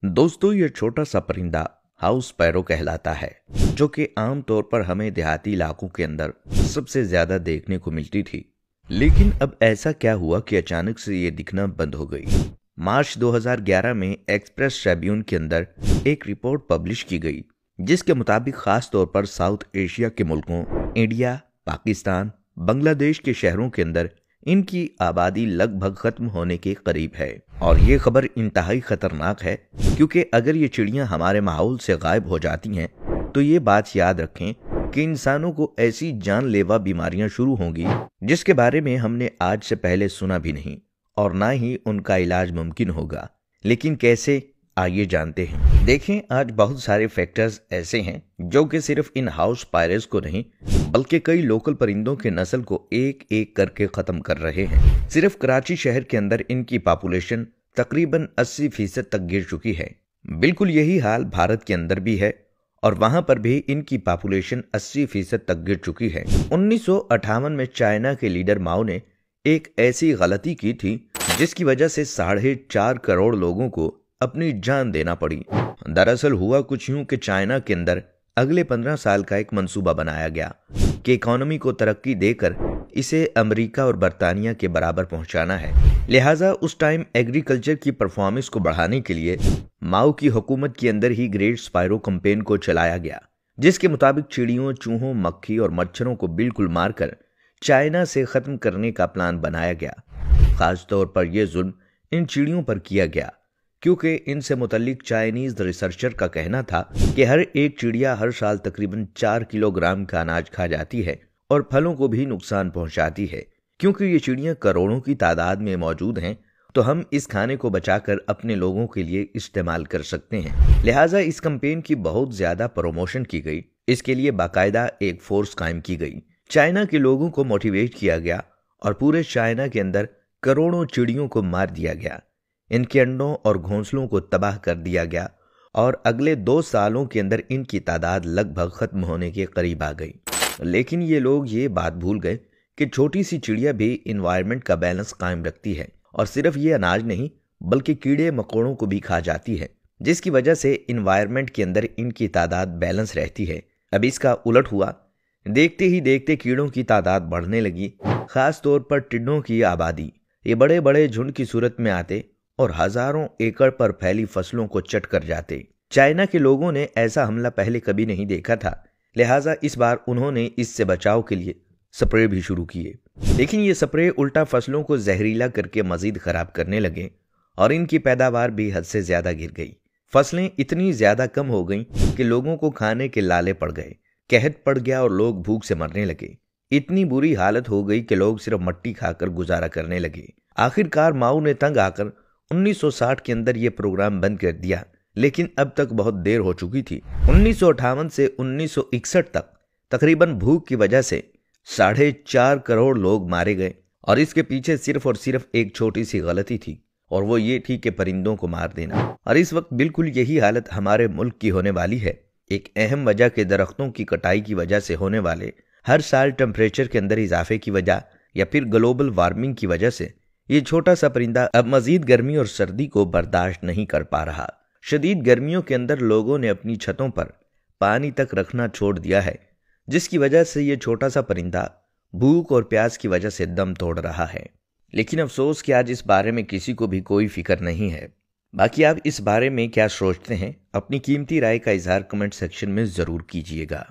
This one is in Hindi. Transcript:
दोस्तों, ये छोटा सा परिंदा हाउस स्पैरो कहलाता है, जो कि आमतौर पर हमें देहाती इलाकों के अंदर सबसे ज्यादा देखने को मिलती थी। लेकिन अब ऐसा क्या हुआ कि अचानक से ये दिखना बंद हो गई। मार्च 2011 में एक्सप्रेस ट्रिब्यून के अंदर एक रिपोर्ट पब्लिश की गई, जिसके मुताबिक खास तौर पर साउथ एशिया के मुल्कों इंडिया, पाकिस्तान, बांग्लादेश के शहरों के अंदर इनकी आबादी लगभग खत्म होने के करीब है। और ये खबर इंतहाई खतरनाक है, क्योंकि अगर ये चिड़ियां हमारे माहौल से गायब हो जाती हैं तो ये बात याद रखें कि इंसानों को ऐसी जानलेवा बीमारियां शुरू होंगी जिसके बारे में हमने आज से पहले सुना भी नहीं, और ना ही उनका इलाज मुमकिन होगा। लेकिन कैसे, आइए जानते हैं। देखें, आज बहुत सारे फैक्टर्स ऐसे हैं जो कि सिर्फ इन हाउस स्पाइरस को नहीं बल्कि कई लोकल परिंदों के नस्ल को एक एक करके खत्म कर रहे हैं। सिर्फ कराची शहर के अंदर इनकी पॉपुलेशन तकरीबन 80% तक गिर चुकी है। बिल्कुल यही हाल भारत के अंदर भी है, और वहां पर भी इनकी पॉपुलेशन 80% तक गिर चुकी है। 1958 में चाइना के लीडर माओ ने एक ऐसी गलती की थी जिसकी वजह से 4.5 करोड़ लोगों को अपनी जान देना पड़ी। दरअसल हुआ कुछ यूं कि चाइना के अंदर अगले 15 साल का एक मंसूबा बनाया गया कि इकोनॉमी को तरक्की देकर इसे अमेरिका और बरतानिया के बराबर पहुंचाना है। लिहाजा उस टाइम एग्रीकल्चर की परफॉर्मेंस को बढ़ाने के लिए माओ की हुकूमत के अंदर ही ग्रेट स्पाइरो कैंपेन को चलाया गया, जिसके मुताबिक चिड़ियों, चूहों, मक्खी और मच्छरों को बिल्कुल मारकर चाइना से खत्म करने का प्लान बनाया गया। खास तौर पर यह जुल्म इन चिड़ियों पर किया गया क्योंकि इनसे मुतल्लिक चाइनीज रिसर्चर का कहना था कि हर एक चिड़िया हर साल तकरीबन 4 किलोग्राम का अनाज खा जाती है और फलों को भी नुकसान पहुंचाती है। क्योंकि ये चिड़ियां करोड़ों की तादाद में मौजूद हैं, तो हम इस खाने को बचाकर अपने लोगों के लिए इस्तेमाल कर सकते हैं। लिहाजा इस कैंपेन की बहुत ज्यादा प्रमोशन की गई। इसके लिए बाकायदा एक फोर्स कायम की गई। चाइना के लोगों को मोटिवेट किया गया और पूरे चाइना के अंदर करोड़ों चिड़ियों को मार दिया गया। इनके अंडों और घोंसलों को तबाह कर दिया गया और अगले 2 सालों के अंदर इनकी तादाद लगभग खत्म होने के करीब आ गई। लेकिन ये लोग ये बात भूल गए कि छोटी सी चिड़िया भी इन्वायरमेंट का बैलेंस कायम रखती है, और सिर्फ ये अनाज नहीं बल्कि कीड़े मकोड़ों को भी खा जाती है, जिसकी वजह से इन्वायरमेंट के अंदर इनकी तादाद बैलेंस रहती है। अब इसका उलट हुआ। देखते ही देखते कीड़ों की तादाद बढ़ने लगी। खास तौर पर टिड्डों की आबादी ये बड़े बड़े झुंड की सूरत में आते और हजारों एकड़ पर फैली फसलों को चट कर जाते। चाइना के लोगों ने ऐसा हमला पहले कभी नहीं देखा था, लिहाजा इस बार उन्होंने इससे बचाव के लिए स्प्रे भी शुरू किए। लेकिन ये स्प्रे उल्टा फसलों को जहरीला करके मजीद खराब करने लगे और इनकी पैदावार भी हद से ज्यादा गिर गई। फसलें इतनी ज्यादा कम हो गईं कि लोगों को खाने के लाले पड़ गए, कहत पड़ गया और लोग भूख से मरने लगे। इतनी बुरी हालत हो गई कि लोग सिर्फ मट्टी खाकर गुजारा करने लगे। आखिरकार माओ ने तंग आकर 1960 के अंदर यह प्रोग्राम बंद कर दिया, लेकिन अब तक बहुत देर हो चुकी थी। 1958 से 1961 तक तकरीबन भूख की वजह से 4.5 करोड़ लोग मारे गए, और इसके पीछे सिर्फ और सिर्फ एक छोटी सी गलती थी, और वो ये थी कि परिंदों को मार देना। और इस वक्त बिल्कुल यही हालत हमारे मुल्क की होने वाली है। एक अहम वजह के दरख्तों की कटाई की वजह से होने वाले हर साल टेम्परेचर के अंदर इजाफे की वजह या फिर ग्लोबल वार्मिंग की वजह से ये छोटा सा परिंदा अब मजीद गर्मी और सर्दी को बर्दाश्त नहीं कर पा रहा। शदीद गर्मियों के अंदर लोगों ने अपनी छतों पर पानी तक रखना छोड़ दिया है, जिसकी वजह से ये छोटा सा परिंदा भूख और प्यास की वजह से दम तोड़ रहा है। लेकिन अफसोस कि आज इस बारे में किसी को भी कोई फिक्र नहीं है। बाकी आप इस बारे में क्या सोचते हैं? अपनी कीमती राय का इजहार कमेंट सेक्शन में जरूर कीजिएगा।